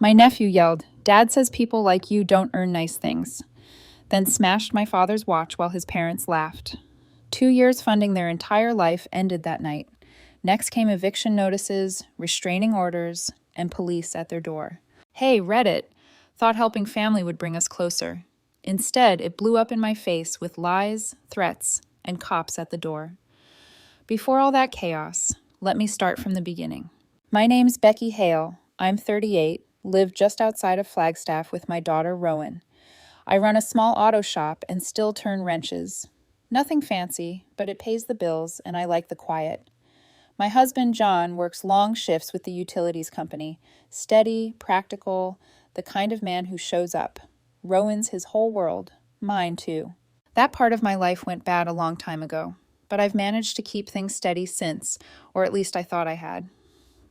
My nephew yelled, "Dad says people like you don't earn nice things," then smashed my father's watch while his parents laughed. 2 years funding their entire life ended that night. Next came eviction notices, restraining orders, and police at their door. Hey, Reddit! Thought helping family would bring us closer. Instead, it blew up in my face with lies, threats, and cops at the door. Before all that chaos, let me start from the beginning. My name's Becky Hale. I'm 38, live just outside of Flagstaff with my daughter, Rowan. I run a small auto shop and still turn wrenches. Nothing fancy, but it pays the bills and I like the quiet. My husband, John, works long shifts with the utilities company. Steady, practical, the kind of man who shows up. Rowan's his whole world. Mine, too. That part of my life went bad a long time ago, but I've managed to keep things steady since, or at least I thought I had.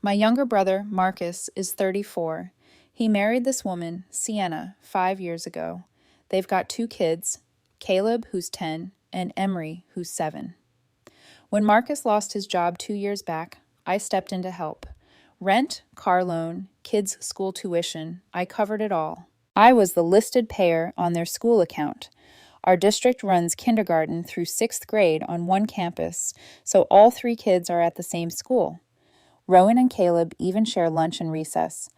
My younger brother, Marcus, is 34. He married this woman, Sienna, 5 years ago. They've got 2 kids, Caleb, who's 10, and Emery, who's 7. When Marcus lost his job 2 years back, I stepped in to help. Rent, car loan, kids' school tuition, I covered it all. I was the listed payer on their school account. Our district runs kindergarten through 6th grade on one campus, so all 3 kids are at the same school. Rowan and Caleb even share lunch and recess.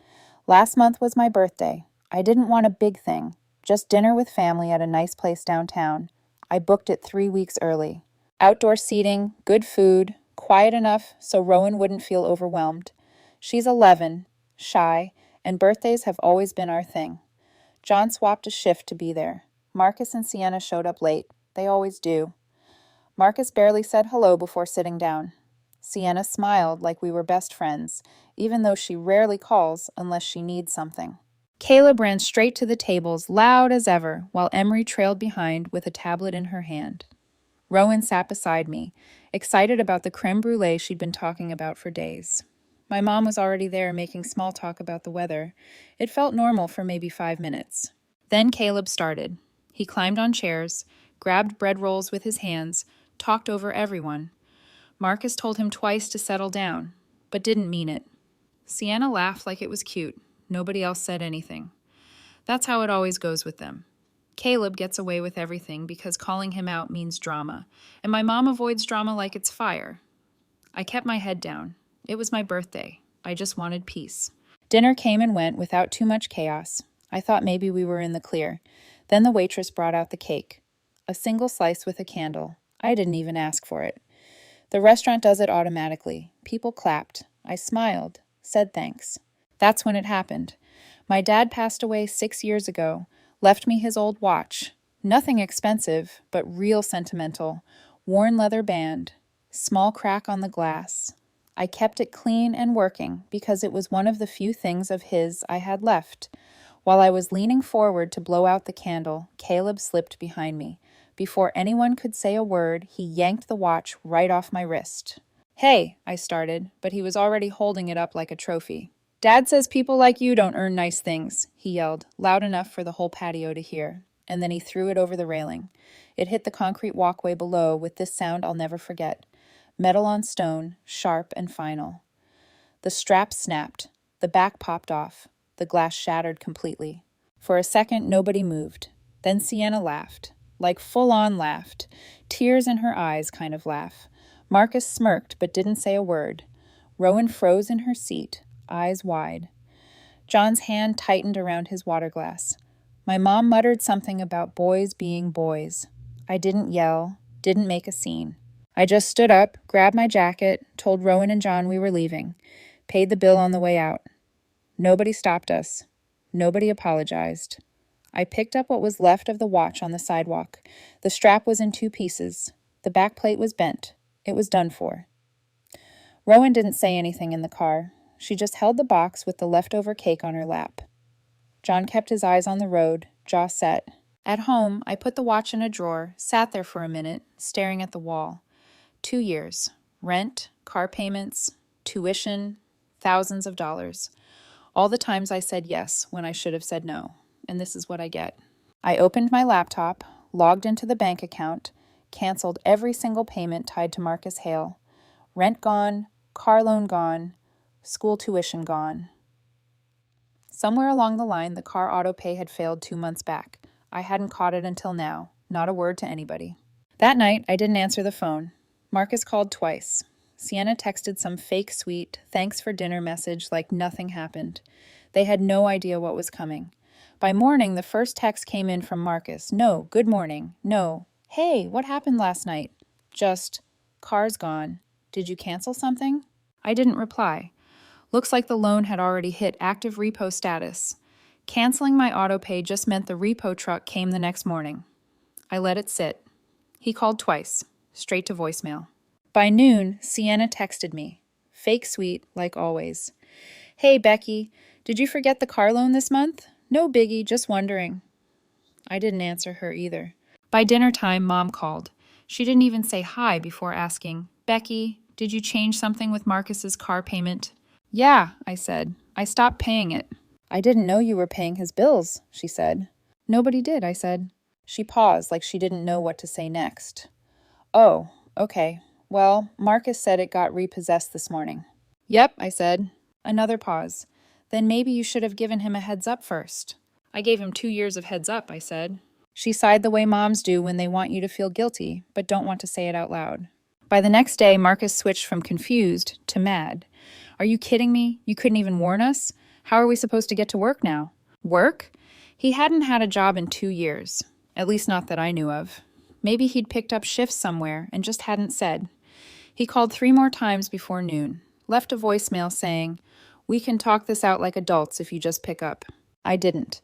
Last month was my birthday. I didn't want a big thing, just dinner with family at a nice place downtown. I booked it 3 weeks early. Outdoor seating, good food, quiet enough so Rowan wouldn't feel overwhelmed. She's 11, shy, and birthdays have always been our thing. John swapped a shift to be there. Marcus and Sienna showed up late. They always do. Marcus barely said hello before sitting down. Sienna smiled like we were best friends, even though she rarely calls unless she needs something. Caleb ran straight to the tables, loud as ever, while Emery trailed behind with a tablet in her hand. Rowan sat beside me, excited about the creme brulee she'd been talking about for days. My mom was already there making small talk about the weather. It felt normal for maybe 5 minutes. Then Caleb started. He climbed on chairs, grabbed bread rolls with his hands, talked over everyone. Marcus told him twice to settle down, but didn't mean it. Sienna laughed like it was cute. Nobody else said anything. That's how it always goes with them. Caleb gets away with everything because calling him out means drama, and my mom avoids drama like it's fire. I kept my head down. It was my birthday. I just wanted peace. Dinner came and went without too much chaos. I thought maybe we were in the clear. Then the waitress brought out the cake. A single slice with a candle. I didn't even ask for it. The restaurant does it automatically. People clapped. I smiled, said thanks. That's when it happened. My dad passed away 6 years ago. Left me his old watch. Nothing expensive, but real sentimental. Worn leather band. Small crack on the glass. I kept it clean and working because it was one of the few things of his I had left. While I was leaning forward to blow out the candle, Caleb slipped behind me. Before anyone could say a word, he yanked the watch right off my wrist. "Hey," I started, but he was already holding it up like a trophy. "Dad says people like you don't earn nice things," he yelled, loud enough for the whole patio to hear, and then he threw it over the railing. It hit the concrete walkway below with this sound I'll never forget. Metal on stone, sharp and final. The strap snapped. The back popped off. The glass shattered completely. For a second, nobody moved. Then Sienna laughed. Like full-on laughed. Tears in her eyes kind of laugh. Marcus smirked but didn't say a word. Rowan froze in her seat, eyes wide. John's hand tightened around his water glass. My mom muttered something about boys being boys. I didn't yell, didn't make a scene. I just stood up, grabbed my jacket, told Rowan and John we were leaving, paid the bill on the way out. Nobody stopped us. Nobody apologized. I picked up what was left of the watch on the sidewalk. The strap was in 2 pieces. The back plate was bent. It was done for. Rowan didn't say anything in the car. She just held the box with the leftover cake on her lap. John kept his eyes on the road, jaw set. At home, I put the watch in a drawer, sat there for a minute, staring at the wall. 2 years. Rent, car payments, tuition, thousands of dollars. All the times I said yes when I should have said no. And this is what I get. I opened my laptop, logged into the bank account, canceled every single payment tied to Marcus Hale. Rent gone, car loan gone, school tuition gone. Somewhere along the line, the car auto pay had failed 2 months back. I hadn't caught it until now. Not a word to anybody. That night, I didn't answer the phone. Marcus called twice. Sienna texted some fake sweet, thanks for dinner message like nothing happened. They had no idea what was coming. By morning, the first text came in from Marcus. No, good morning. No. Hey, what happened last night? Just, car's gone. Did you cancel something? I didn't reply. Looks like the loan had already hit active repo status. Canceling my auto pay just meant the repo truck came the next morning. I let it sit. He called twice, straight to voicemail. By noon, Sienna texted me. Fake sweet, like always. Hey, Becky, did you forget the car loan this month? No biggie, just wondering. I didn't answer her either. By dinner time, Mom called. She didn't even say hi before asking, Becky, did you change something with Marcus's car payment? Yeah, I said. I stopped paying it. I didn't know you were paying his bills, she said. Nobody did, I said. She paused like she didn't know what to say next. Oh, okay. Well, Marcus said it got repossessed this morning. Yep, I said. Another pause. Then maybe you should have given him a heads up first. I gave him 2 years of heads up, I said. She sighed the way moms do when they want you to feel guilty, but don't want to say it out loud. By the next day, Marcus switched from confused to mad. Are you kidding me? You couldn't even warn us? How are we supposed to get to work now? Work? He hadn't had a job in 2 years. At least not that I knew of. Maybe he'd picked up shifts somewhere and just hadn't said. He called 3 more times before noon, left a voicemail saying, we can talk this out like adults if you just pick up. I didn't.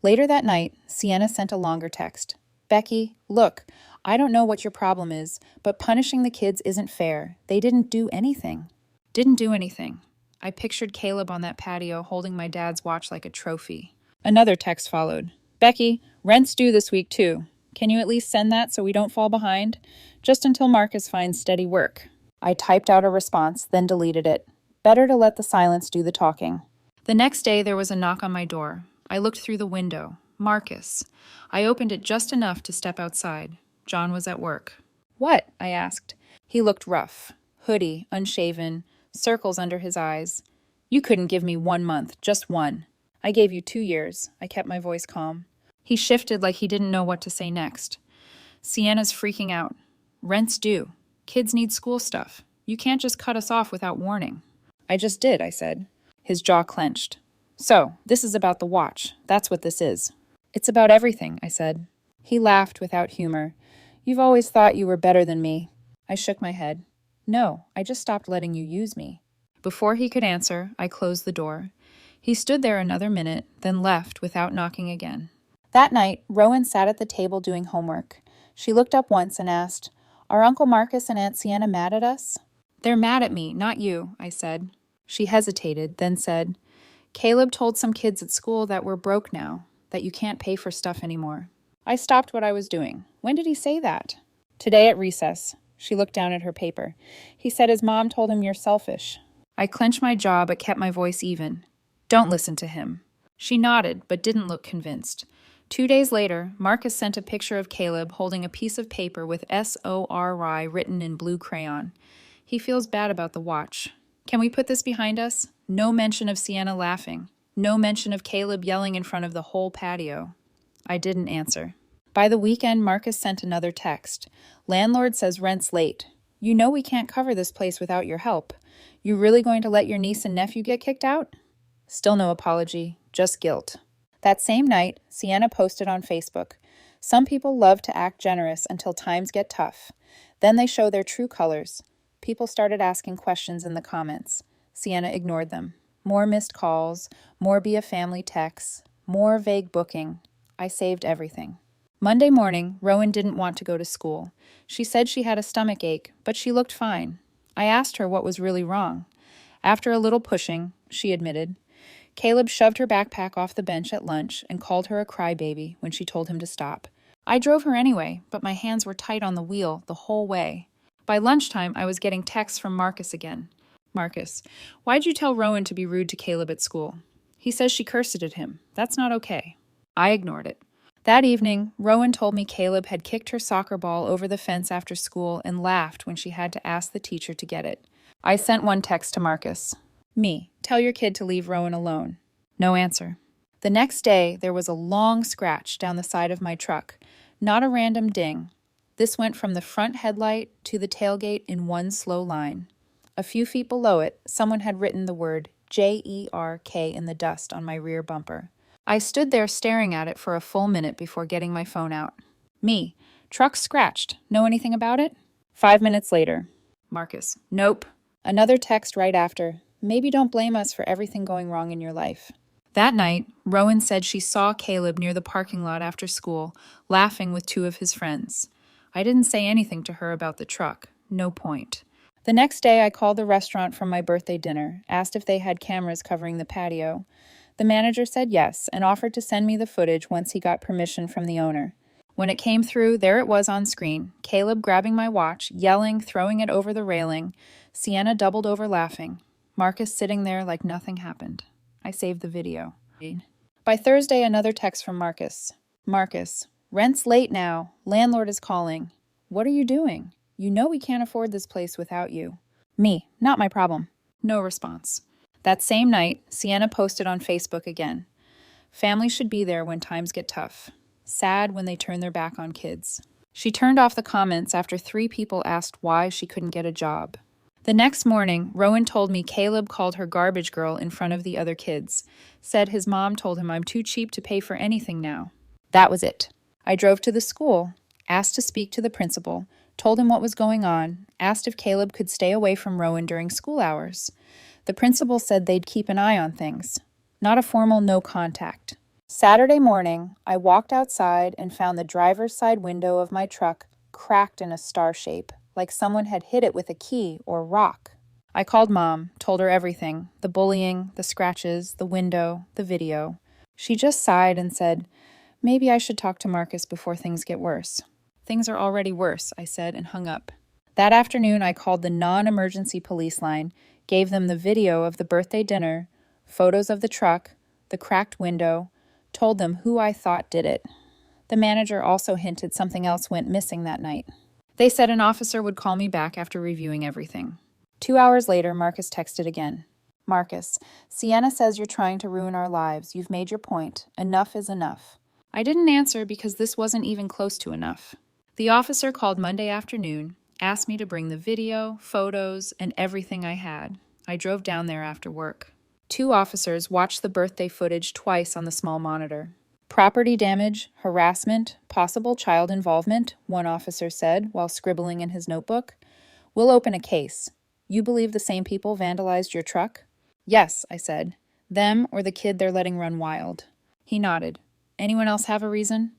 Later that night, Sienna sent a longer text. Becky, look, I don't know what your problem is, but punishing the kids isn't fair. They didn't do anything. Didn't do anything. I pictured Caleb on that patio holding my dad's watch like a trophy. Another text followed. Becky, rent's due this week too. Can you at least send that so we don't fall behind? Just until Marcus finds steady work. I typed out a response, then deleted it. Better to let the silence do the talking. The next day, there was a knock on my door. I looked through the window. Marcus. I opened it just enough to step outside. John was at work. What? I asked. He looked rough. Hoodie, unshaven, circles under his eyes. You couldn't give me 1 month, just one. I gave you 2 years. I kept my voice calm. He shifted like he didn't know what to say next. Sienna's freaking out. Rent's due. Kids need school stuff. You can't just cut us off without warning. I just did, I said. His jaw clenched. So, this is about the watch. That's what this is. It's about everything, I said. He laughed without humor. You've always thought you were better than me. I shook my head. No, I just stopped letting you use me. Before he could answer, I closed the door. He stood there another minute, then left without knocking again. That night, Rowan sat at the table doing homework. She looked up once and asked, Are Uncle Marcus and Aunt Sienna mad at us? They're mad at me, not you, I said. She hesitated, then said, Caleb told some kids at school that we're broke now, that you can't pay for stuff anymore. I stopped what I was doing. When did he say that? Today at recess. She looked down at her paper. He said his mom told him you're selfish. I clenched my jaw but kept my voice even. Don't listen to him. She nodded but didn't look convinced. 2 days later, Marcus sent a picture of Caleb holding a piece of paper with SORY written in blue crayon. He feels bad about the watch. Can we put this behind us? No mention of Sienna laughing. No mention of Caleb yelling in front of the whole patio. I didn't answer. By the weekend, Marcus sent another text. Landlord says rent's late. You know we can't cover this place without your help. You really going to let your niece and nephew get kicked out? Still no apology, just guilt. That same night, Sienna posted on Facebook. Some people love to act generous until times get tough. Then they show their true colors. People started asking questions in the comments. Sienna ignored them. More missed calls, more be a family texts, more vague booking. I saved everything. Monday morning, Rowan didn't want to go to school. She said she had a stomach ache, but she looked fine. I asked her what was really wrong. After a little pushing, she admitted. Caleb shoved her backpack off the bench at lunch and called her a crybaby when she told him to stop. I drove her anyway, but my hands were tight on the wheel the whole way. By lunchtime, I was getting texts from Marcus again. Marcus, why'd you tell Rowan to be rude to Caleb at school? He says she cursed at him. That's not okay. I ignored it. That evening, Rowan told me Caleb had kicked her soccer ball over the fence after school and laughed when she had to ask the teacher to get it. I sent one text to Marcus. Me, tell your kid to leave Rowan alone. No answer. The next day, there was a long scratch down the side of my truck, not a random ding. This went from the front headlight to the tailgate in one slow line. A few feet below it, someone had written the word JERK in the dust on my rear bumper. I stood there staring at it for a full minute before getting my phone out. Me. Truck scratched. Know anything about it? 5 minutes later. Marcus. Nope. Another text right after. Maybe don't blame us for everything going wrong in your life. That night, Rowan said she saw Caleb near the parking lot after school, laughing with two of his friends. I didn't say anything to her about the truck. No point. The next day, I called the restaurant from my birthday dinner, asked if they had cameras covering the patio. The manager said yes and offered to send me the footage once he got permission from the owner. When it came through, there it was on screen. Caleb grabbing my watch, yelling, throwing it over the railing. Sienna doubled over laughing. Marcus sitting there like nothing happened. I saved the video. By Thursday, another text from Marcus. Marcus, rent's late now. Landlord is calling. What are you doing? You know we can't afford this place without you. Me, not my problem. No response. That same night, Sienna posted on Facebook again. Families should be there when times get tough. Sad when they turn their back on kids. She turned off the comments after 3 people asked why she couldn't get a job. The next morning, Rowan told me Caleb called her garbage girl in front of the other kids. Said his mom told him I'm too cheap to pay for anything now. That was it. I drove to the school, asked to speak to the principal, told him what was going on, asked if Caleb could stay away from Rowan during school hours. The principal said they'd keep an eye on things. Not a formal no contact. Saturday morning, I walked outside and found the driver's side window of my truck cracked in a star shape, like someone had hit it with a key or rock. I called Mom, told her everything, the bullying, the scratches, the window, the video. She just sighed and said, maybe I should talk to Marcus before things get worse. Things are already worse, I said and hung up. That afternoon, I called the non-emergency police line, gave them the video of the birthday dinner, photos of the truck, the cracked window, told them who I thought did it. The manager also hinted something else went missing that night. They said an officer would call me back after reviewing everything. 2 hours later, Marcus texted again. Marcus, Sienna says you're trying to ruin our lives. You've made your point. Enough is enough. I didn't answer because this wasn't even close to enough. The officer called Monday afternoon, asked me to bring the video, photos, and everything I had. I drove down there after work. 2 officers watched the birthday footage twice on the small monitor. Property damage, harassment, possible child involvement, one officer said while scribbling in his notebook. We'll open a case. You believe the same people vandalized your truck? Yes, I said. Them or the kid they're letting run wild. He nodded. Anyone else have a reason?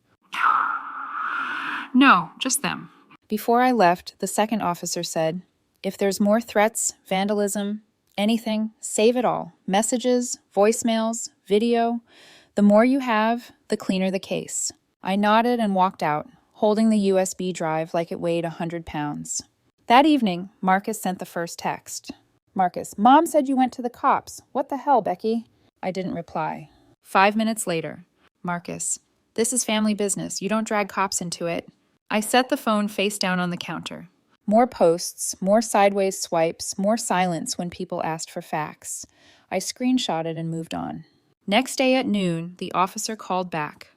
No, just them. Before I left, the second officer said, if there's more threats, vandalism, anything, save it all. Messages, voicemails, video. The more you have, the cleaner the case. I nodded and walked out, holding the USB drive like it weighed 100 pounds. That evening, Marcus sent the first text. Marcus, Mom said you went to the cops. What the hell, Becky? I didn't reply. 5 minutes later. Marcus, this is family business. You don't drag cops into it. I set the phone face down on the counter. More posts, more sideways swipes, more silence when people asked for facts. I screenshotted and moved on. Next day at noon, the officer called back.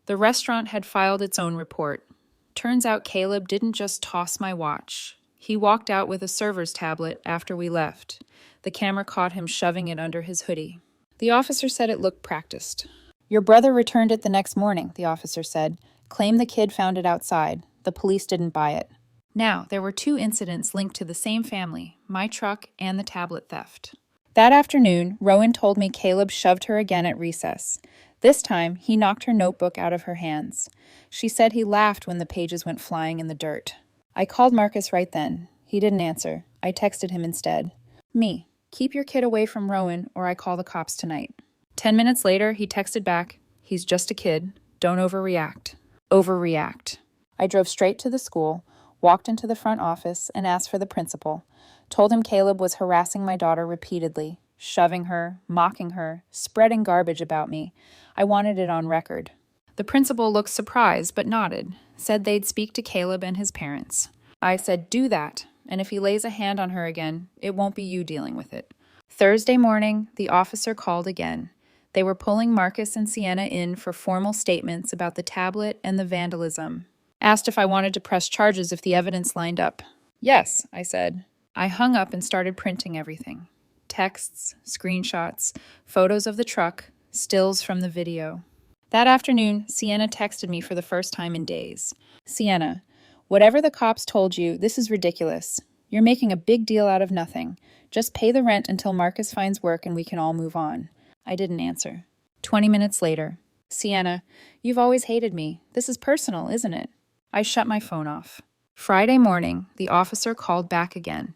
The restaurant had filed its own report. Turns out Caleb didn't just toss my watch. He walked out with a server's tablet after we left. The camera caught him shoving it under his hoodie. The officer said it looked practiced. Your brother returned it the next morning, the officer said. Claimed the kid found it outside. The police didn't buy it. Now, there were 2 incidents linked to the same family, my truck and the tablet theft. That afternoon, Rowan told me Caleb shoved her again at recess. This time, he knocked her notebook out of her hands. She said he laughed when the pages went flying in the dirt. I called Marcus right then. He didn't answer. I texted him instead. Me, keep your kid away from Rowan or I call the cops tonight. 10 minutes later, he texted back, he's just a kid. Don't overreact. Overreact. I drove straight to the school, walked into the front office, and asked for the principal. Told him Caleb was harassing my daughter repeatedly, shoving her, mocking her, spreading garbage about me. I wanted it on record. The principal looked surprised but nodded, said they'd speak to Caleb and his parents. I said, do that, and if he lays a hand on her again, it won't be you dealing with it. Thursday morning, the officer called again. They were pulling Marcus and Sienna in for formal statements about the tablet and the vandalism. Asked if I wanted to press charges if the evidence lined up. Yes, I said. I hung up and started printing everything. Texts, screenshots, photos of the truck, stills from the video. That afternoon, Sienna texted me for the first time in days. Sienna, whatever the cops told you, this is ridiculous. You're making a big deal out of nothing. Just pay the rent until Marcus finds work and we can all move on. I didn't answer. 20 minutes later. Sienna, you've always hated me. This is personal, isn't it? I shut my phone off. Friday morning, the officer called back again.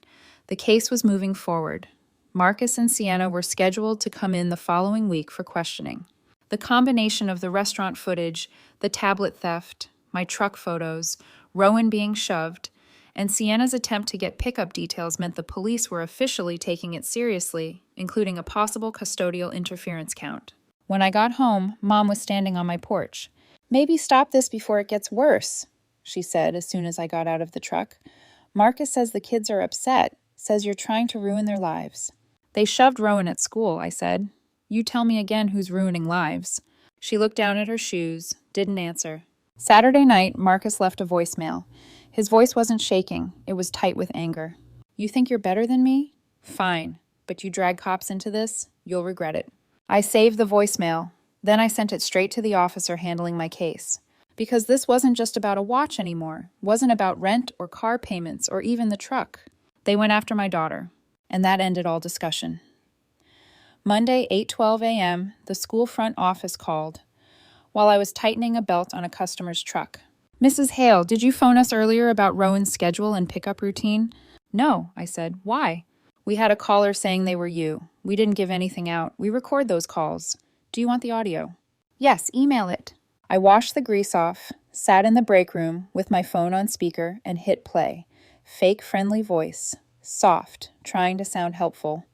The case was moving forward. Marcus and Sienna were scheduled to come in the following week for questioning. The combination of the restaurant footage, the tablet theft, my truck photos, Rowan being shoved, and Sienna's attempt to get pickup details meant the police were officially taking it seriously, including a possible custodial interference count. When I got home, Mom was standing on my porch. Maybe stop this before it gets worse, she said as soon as I got out of the truck. Marcus says the kids are upset, says you're trying to ruin their lives. They shoved Rowan at school, I said. You tell me again who's ruining lives. She looked down at her shoes, didn't answer. Saturday night, Marcus left a voicemail. His voice wasn't shaking, it was tight with anger. You think you're better than me? Fine, but you drag cops into this, you'll regret it. I saved the voicemail. Then I sent it straight to the officer handling my case. Because this wasn't just about a watch anymore, wasn't about rent or car payments or even the truck. They went after my daughter, and that ended all discussion. Monday, 8:12 a.m., the school front office called while I was tightening a belt on a customer's truck. Mrs. Hale, did you phone us earlier about Rowan's schedule and pickup routine? No, I said. Why? We had a caller saying they were you. We didn't give anything out. We record those calls. Do you want the audio? Yes, email it. I washed the grease off, sat in the break room with my phone on speaker, and hit play. Fake friendly voice. Soft, trying to sound helpful.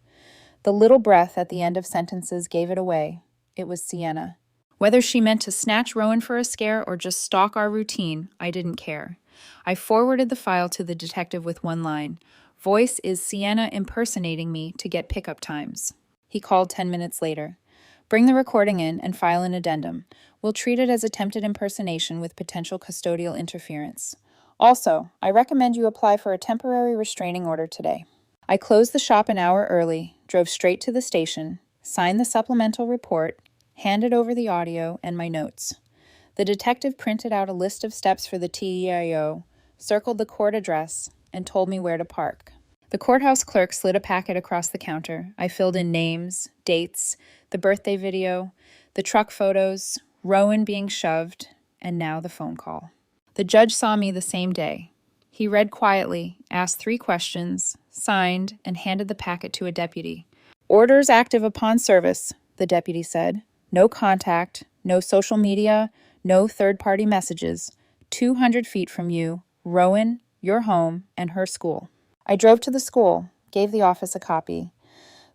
The little breath at the end of sentences gave it away. It was Sienna. Whether she meant to snatch Rowan for a scare or just stalk our routine, I didn't care. I forwarded the file to the detective with one line. Voice is Sienna impersonating me to get pickup times. He called 10 minutes later. Bring the recording in and file an addendum. We'll treat it as attempted impersonation with potential custodial interference. Also, I recommend you apply for a temporary restraining order today. I closed the shop an hour early, drove straight to the station, signed the supplemental report, handed over the audio and my notes. The detective printed out a list of steps for the TEIO, circled the court address, and told me where to park. The courthouse clerk slid a packet across the counter. I filled in names, dates, the birthday video, the truck photos, Rowan being shoved, and now the phone call. The judge saw me the same day. He read quietly, asked 3 questions, signed, and handed the packet to a deputy. Orders active upon service, the deputy said. No contact, no social media, no third-party messages. 200 feet from you, Rowan, your home, and her school. I drove to the school, gave the office a copy.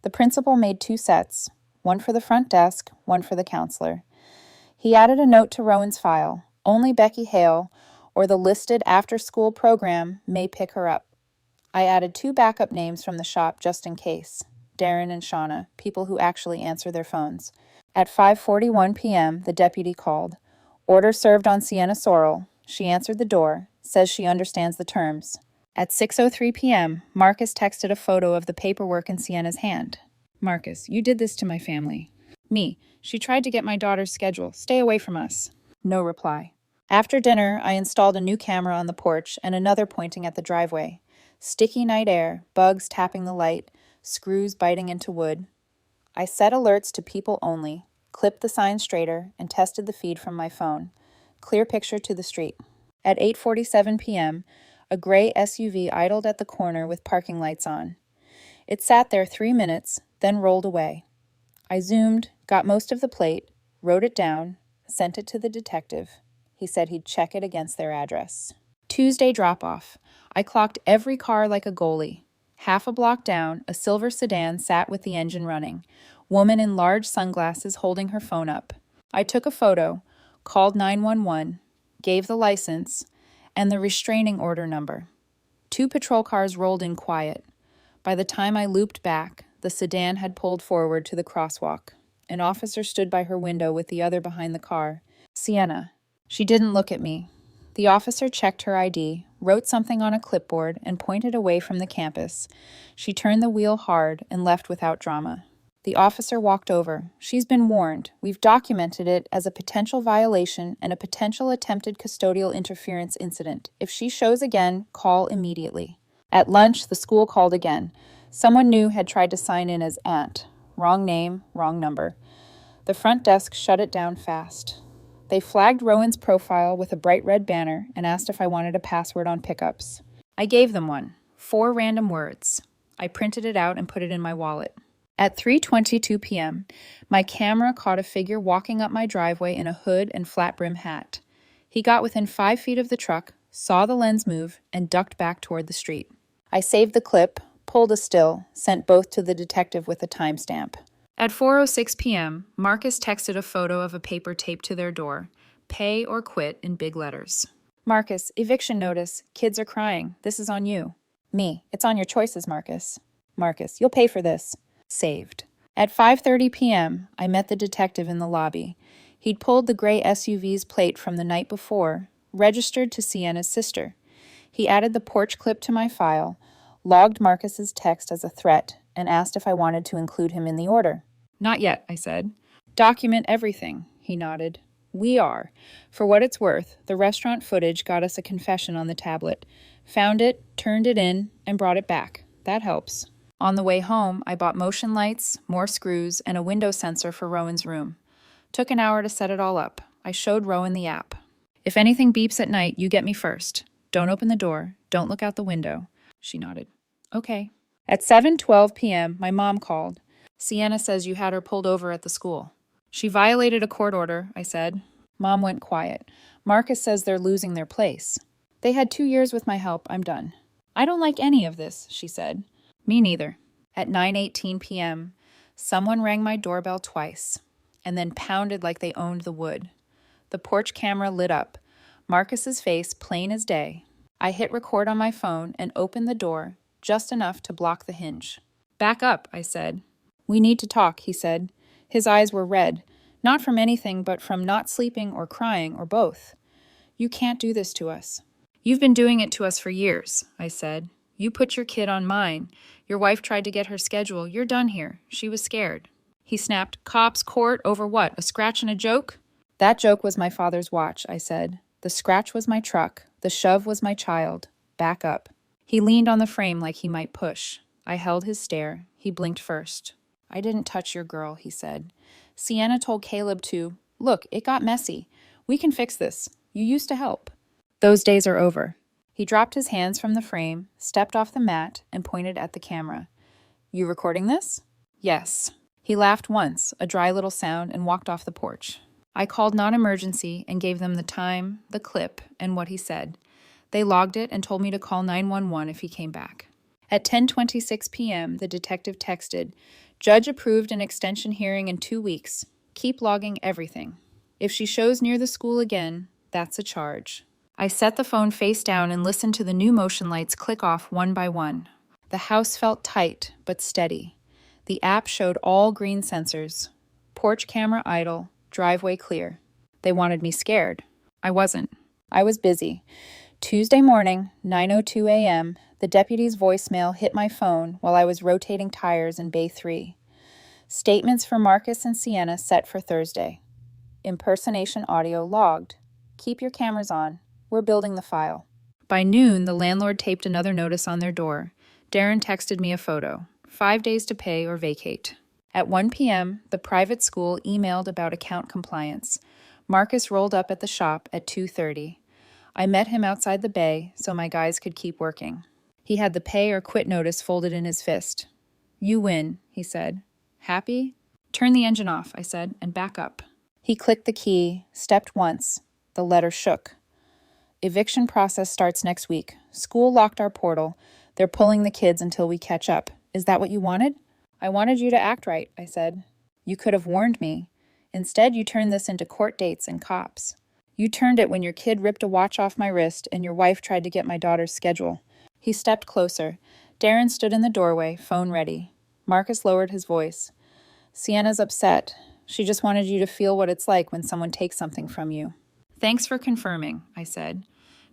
The principal made 2 sets, one for the front desk, one for the counselor. He added a note to Rowan's file. Only Becky Hale or the listed after-school program may pick her up. I added 2 backup names from the shop just in case. Darren and Shauna, people who actually answer their phones. At 5:41 p.m., the deputy called. Order served on Sienna Sorrell. She answered the door, says she understands the terms. At 6:03 p.m., Marcus texted a photo of the paperwork in Sienna's hand. Marcus, you did this to my family. Me, she tried to get my daughter's schedule. Stay away from us. No reply. After dinner, I installed a new camera on the porch and another pointing at the driveway. Sticky night air, bugs tapping the light, screws biting into wood. I set alerts to people only, clipped the sign straighter, and tested the feed from my phone. Clear picture to the street. At 8:47 p.m., a gray SUV idled at the corner with parking lights on. It sat there 3 minutes, then rolled away. I zoomed, got most of the plate, wrote it down, sent it to the detective. He said he'd check it against their address. Tuesday drop-off. I clocked every car like a goalie. Half a block down, a silver sedan sat with the engine running. Woman in large sunglasses holding her phone up. I took a photo, called 911, gave the license, and the restraining order number. 2 patrol cars rolled in quiet. By the time I looped back, the sedan had pulled forward to the crosswalk. An officer stood by her window with the other behind the car. Sienna. She didn't look at me. The officer checked her ID, wrote something on a clipboard, and pointed away from the campus. She turned the wheel hard and left without drama. The officer walked over. She's been warned. We've documented it as a potential violation and a potential attempted custodial interference incident. If she shows again, call immediately. At lunch, the school called again. Someone new had tried to sign in as aunt. Wrong name, wrong number. The front desk shut it down fast. They flagged Rowan's profile with a bright red banner and asked if I wanted a password on pickups. I gave them one. 4 random words. I printed it out and put it in my wallet. At 3:22 p.m., my camera caught a figure walking up my driveway in a hood and flat-brim hat. He got within 5 feet of the truck, saw the lens move, and ducked back toward the street. I saved the clip, pulled a still, sent both to the detective with a timestamp. At 4:06 p.m., Marcus texted a photo of a paper taped to their door. Pay or quit in big letters. Marcus, eviction notice. Kids are crying. This is on you. Me, it's on your choices, Marcus. Marcus, you'll pay for this. Saved. At 5:30 p.m., I met the detective in the lobby. He'd pulled the gray SUV's plate from the night before, registered to Sienna's sister. He added the porch clip to my file, logged Marcus's text as a threat, and asked if I wanted to include him in the order. Not yet, I said. Document everything, he nodded. We are. For what it's worth, the restaurant footage got us a confession on the tablet. Found it, turned it in, and brought it back. That helps. On the way home, I bought motion lights, more screws, and a window sensor for Rowan's room. Took an hour to set it all up. I showed Rowan the app. If anything beeps at night, you get me first. Don't open the door. Don't look out the window. She nodded. Okay. At 7:12 p.m., my mom called. Sienna says you had her pulled over at the school. She violated a court order, I said. Mom went quiet. Marcus says they're losing their place. They had 2 years with my help. I'm done. I don't like any of this, she said. Me neither. At 9:18 p.m., someone rang my doorbell twice, and then pounded like they owned the wood. The porch camera lit up, Marcus's face plain as day. I hit record on my phone and opened the door, just enough to block the hinge. Back up, I said. We need to talk, he said. His eyes were red, not from anything but from not sleeping or crying or both. You can't do this to us. You've been doing it to us for years, I said. You put your kid on mine. Your wife tried to get her schedule. You're done here. She was scared. He snapped, Cops, court, over what? A scratch and a joke? That joke was my father's watch, I said. The scratch was my truck. The shove was my child. Back up. He leaned on the frame like he might push. I held his stare. He blinked first. I didn't touch your girl, he said. Sienna told Caleb to, look, it got messy. We can fix this. You used to help. Those days are over. He dropped his hands from the frame, stepped off the mat, and pointed at the camera. You recording this? Yes. He laughed once, a dry little sound, and walked off the porch. I called non-emergency and gave them the time, the clip, and what he said. They logged it and told me to call 911 if he came back. At 10:26 p.m., the detective texted, Judge approved an extension hearing in 2 weeks. Keep logging everything. If she shows near the school again, that's a charge. I set the phone face down and listened to the new motion lights click off one by one. The house felt tight, but steady. The app showed all green sensors. Porch camera idle, driveway clear. They wanted me scared. I wasn't. I was busy. Tuesday morning, 9:02 a.m., the deputy's voicemail hit my phone while I was rotating tires in Bay 3. Statements for Marcus and Sienna set for Thursday. Impersonation audio logged. Keep your cameras on. We're building the file. By noon, the landlord taped another notice on their door. Darren texted me a photo. 5 days to pay or vacate. At 1 p.m., the private school emailed about account compliance. Marcus rolled up at the shop at 2:30. I met him outside the bay so my guys could keep working. He had the pay or quit notice folded in his fist. You win, he said. Happy? Turn the engine off, I said, and back up. He clicked the key, stepped once. The letter shook. Eviction process starts next week. School locked our portal. They're pulling the kids until we catch up. Is that what you wanted? I wanted you to act right, I said. You could have warned me. Instead, you turned this into court dates and cops. You turned it when your kid ripped a watch off my wrist and your wife tried to get my daughter's schedule. He stepped closer. Darren stood in the doorway, phone ready. Marcus lowered his voice. Sienna's upset. She just wanted you to feel what it's like when someone takes something from you. Thanks for confirming, I said.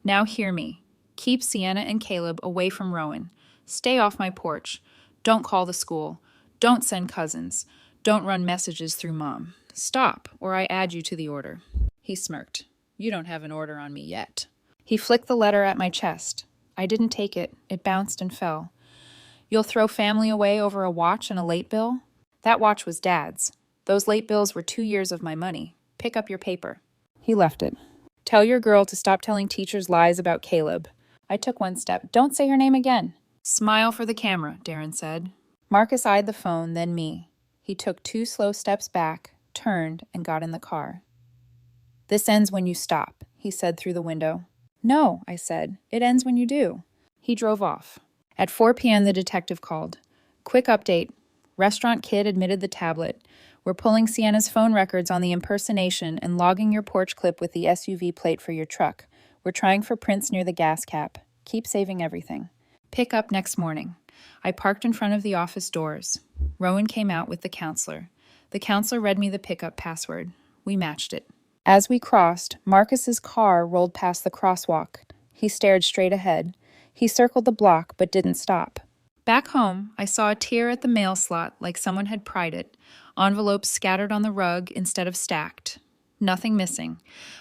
Now hear me. Keep Sienna and Caleb away from Rowan. Stay off my porch. Don't call the school. Don't send cousins. Don't run messages through Mom. Stop, or I add you to the order. He smirked. You don't have an order on me yet. He flicked the letter at my chest. I didn't take it. It bounced and fell. You'll throw family away over a watch and a late bill? That watch was Dad's. Those late bills were 2 years of my money. Pick up your paper. He left it. Tell your girl to stop telling teachers lies about Caleb. I took one step. Don't say her name again. Smile for the camera, Darren said. Marcus eyed the phone, then me. He took 2 slow steps back, turned, and got in the car. This ends when you stop, he said through the window. No, I said. It ends when you do. He drove off. At 4 p.m., the detective called. Quick update. Restaurant kid admitted the tablet. We're pulling Sienna's phone records on the impersonation and logging your porch clip with the SUV plate for your truck. We're trying for prints near the gas cap. Keep saving everything. Pick up next morning. I parked in front of the office doors. Rowan came out with the counselor. The counselor read me the pickup password. We matched it. As we crossed, Marcus's car rolled past the crosswalk. He stared straight ahead. He circled the block but didn't stop. Back home, I saw a tear at the mail slot like someone had pried it. Envelopes scattered on the rug instead of stacked. Nothing missing.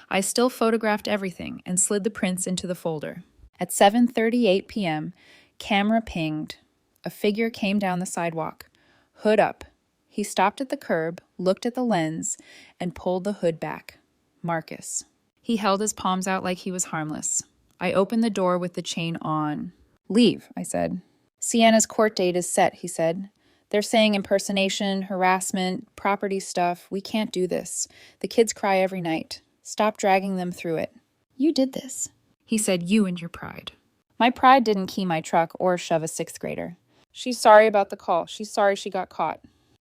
I still photographed everything and slid the prints into the folder. At 7:38 p.m., camera pinged. A figure came down the sidewalk. Hood up. He stopped at the curb, looked at the lens, and pulled the hood back. Marcus. He held his palms out like he was harmless. I opened the door with the chain on. Leave, I said. Sienna's court date is set, he said. They're saying impersonation, harassment, property stuff. We can't do this. The kids cry every night. Stop dragging them through it. You did this. He said, you and your pride. My pride didn't key my truck or shove a 6th grader. She's sorry about the call. She's sorry she got caught.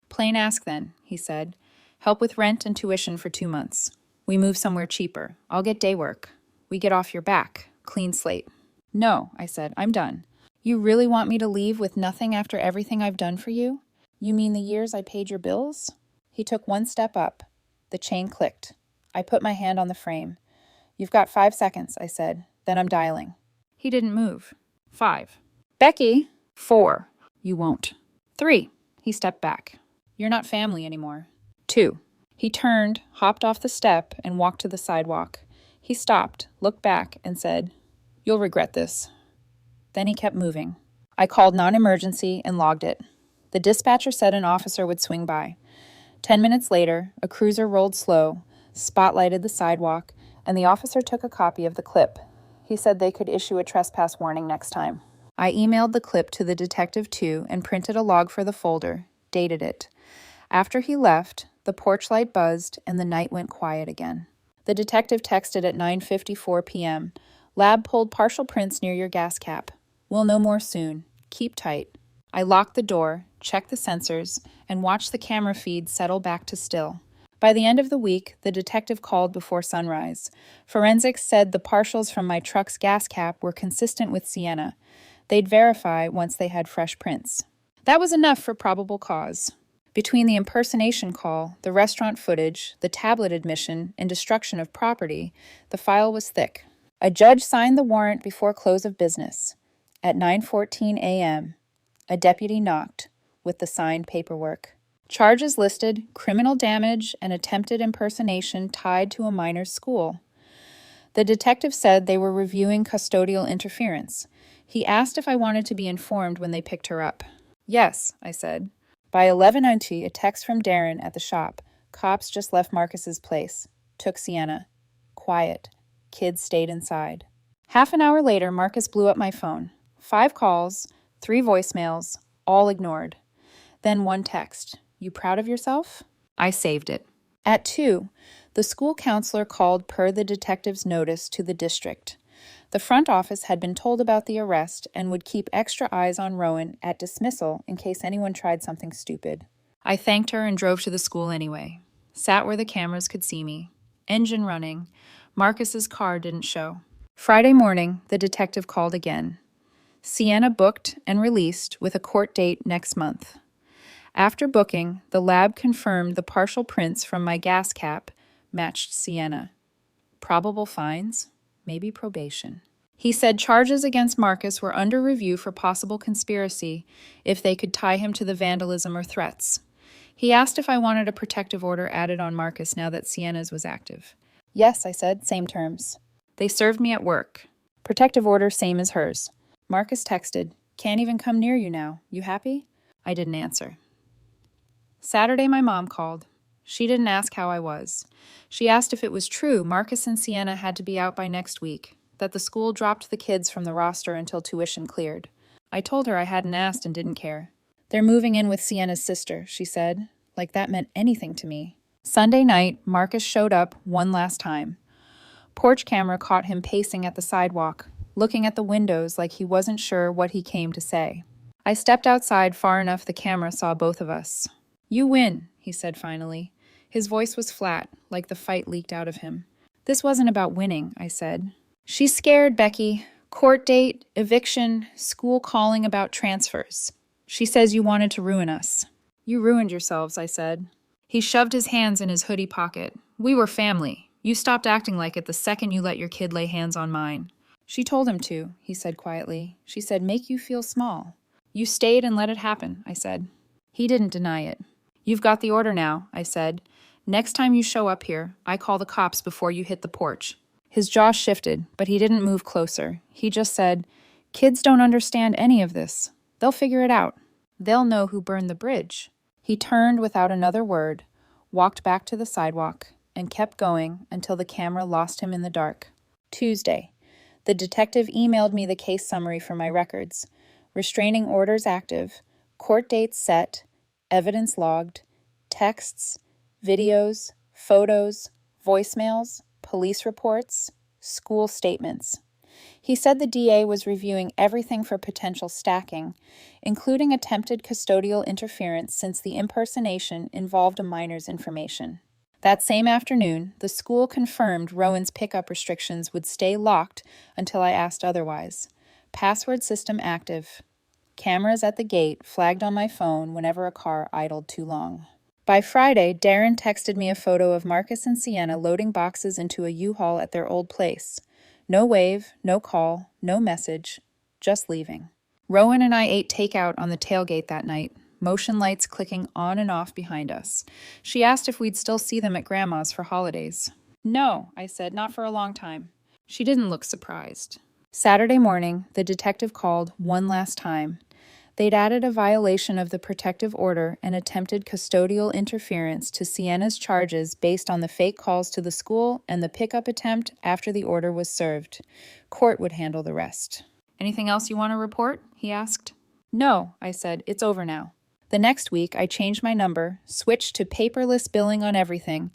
Plain ask then, he said. Help with rent and tuition for 2 months. We move somewhere cheaper. I'll get day work. We get off your back. Clean slate. No, I said, I'm done. You really want me to leave with nothing after everything I've done for you? You mean the years I paid your bills? He took 1 step up. The chain clicked. I put my hand on the frame. You've got 5 seconds, I said. Then I'm dialing. He didn't move. 5. Becky. 4. You won't. 3. He stepped back. You're not family anymore. 2. He turned, hopped off the step, and walked to the sidewalk. He stopped, looked back, and said, You'll regret this. Then he kept moving. I called non-emergency and logged it. The dispatcher said an officer would swing by. 10 minutes later, a cruiser rolled slow, spotlighted the sidewalk, and the officer took a copy of the clip. He said they could issue a trespass warning next time. I emailed the clip to the detective too and printed a log for the folder, dated it. After he left, the porch light buzzed and the night went quiet again. The detective texted at 9:54 p.m. Lab pulled partial prints near your gas cap. We'll know more soon. Keep tight. I locked the door, checked the sensors, and watched the camera feed settle back to still. By the end of the week, the detective called before sunrise. Forensics said the partials from my truck's gas cap were consistent with Sienna. They'd verify once they had fresh prints. That was enough for probable cause. Between the impersonation call, the restaurant footage, the tablet admission, and destruction of property, the file was thick. A judge signed the warrant before close of business. At 9:14 a.m., a deputy knocked with the signed paperwork. Charges listed criminal damage and attempted impersonation tied to a minor's school. The detective said they were reviewing custodial interference. He asked if I wanted to be informed when they picked her up. Yes, I said. By 11:20, a text from Darren at the shop. Cops just left Marcus's place. Took Sienna. Quiet. Kids stayed inside. Half an hour later, Marcus blew up my phone. 5 calls, 3 voicemails, all ignored. Then 1 text. You proud of yourself? I saved it. At 2, the school counselor called per the detective's notice to the district. The front office had been told about the arrest and would keep extra eyes on Rowan at dismissal in case anyone tried something stupid. I thanked her and drove to the school anyway. Sat where the cameras could see me. Engine running. Marcus's car didn't show. Friday morning, the detective called again. Sienna booked and released with a court date next month. After booking, the lab confirmed the partial prints from my gas cap matched Sienna. Probable fines? Maybe probation. He said charges against Marcus were under review for possible conspiracy if they could tie him to the vandalism or threats. He asked if I wanted a protective order added on Marcus now that Sienna's was active. Yes, I said, same terms. They served me at work. Protective order, same as hers. Marcus texted, "Can't even come near you now. You happy?" I didn't answer. Saturday, my mom called. She didn't ask how I was. She asked if it was true Marcus and Sienna had to be out by next week, that the school dropped the kids from the roster until tuition cleared. I told her I hadn't asked and didn't care. "They're moving in with Sienna's sister," she said, like that meant anything to me. Sunday night, Marcus showed up one last time. Porch camera caught him pacing at the sidewalk, looking at the windows like he wasn't sure what he came to say. I stepped outside far enough the camera saw both of us. "You win," he said finally. His voice was flat, like the fight leaked out of him. "This wasn't about winning," I said. "She's scared, Becky. Court date, eviction, school calling about transfers. She says you wanted to ruin us." "You ruined yourselves," I said. He shoved his hands in his hoodie pocket. "We were family. You stopped acting like it the second you let your kid lay hands on mine." "She told him to," he said quietly. "She said, make you feel small." "You stayed and let it happen," I said. He didn't deny it. "You've got the order now," I said. "Next time you show up here, I call the cops before you hit the porch." His jaw shifted, but he didn't move closer. He just said, "Kids don't understand any of this. They'll figure it out. They'll know who burned the bridge." He turned without another word, walked back to the sidewalk, and kept going until the camera lost him in the dark. Tuesday. The detective emailed me the case summary for my records. Restraining orders active, court dates set, evidence logged, texts, videos, photos, voicemails, police reports, school statements. He said the DA was reviewing everything for potential stacking, including attempted custodial interference since the impersonation involved a minor's information. That same afternoon, the school confirmed Rowan's pickup restrictions would stay locked until I asked otherwise. Password system active. Cameras at the gate flagged on my phone whenever a car idled too long. By Friday, Darren texted me a photo of Marcus and Sienna loading boxes into a U-Haul at their old place. No wave, no call, no message, just leaving. Rowan and I ate takeout on the tailgate that night, motion lights clicking on and off behind us. She asked if we'd still see them at Grandma's for holidays. "No," I said, "not for a long time." She didn't look surprised. Saturday morning, the detective called one last time. They'd added a violation of the protective order and attempted custodial interference to Sienna's charges based on the fake calls to the school and the pickup attempt after the order was served. Court would handle the rest. "Anything else you want to report?" he asked. "No," I said, "it's over now." The next week, I changed my number, switched to paperless billing on everything,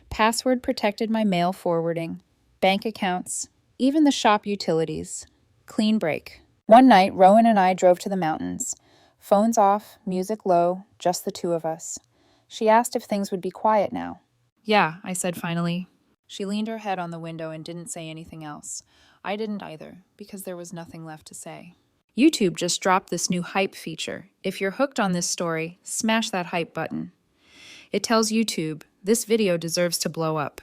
password protected my mail forwarding, bank accounts, even the shop utilities. Clean break. One night, Rowan and I drove to the mountains. Phones off, music low, just the two of us. She asked if things would be quiet now. "Yeah," I said finally. She leaned her head on the window and didn't say anything else. I didn't either, because there was nothing left to say. YouTube just dropped this new hype feature. If you're hooked on this story, smash that hype button. It tells YouTube, this video deserves to blow up.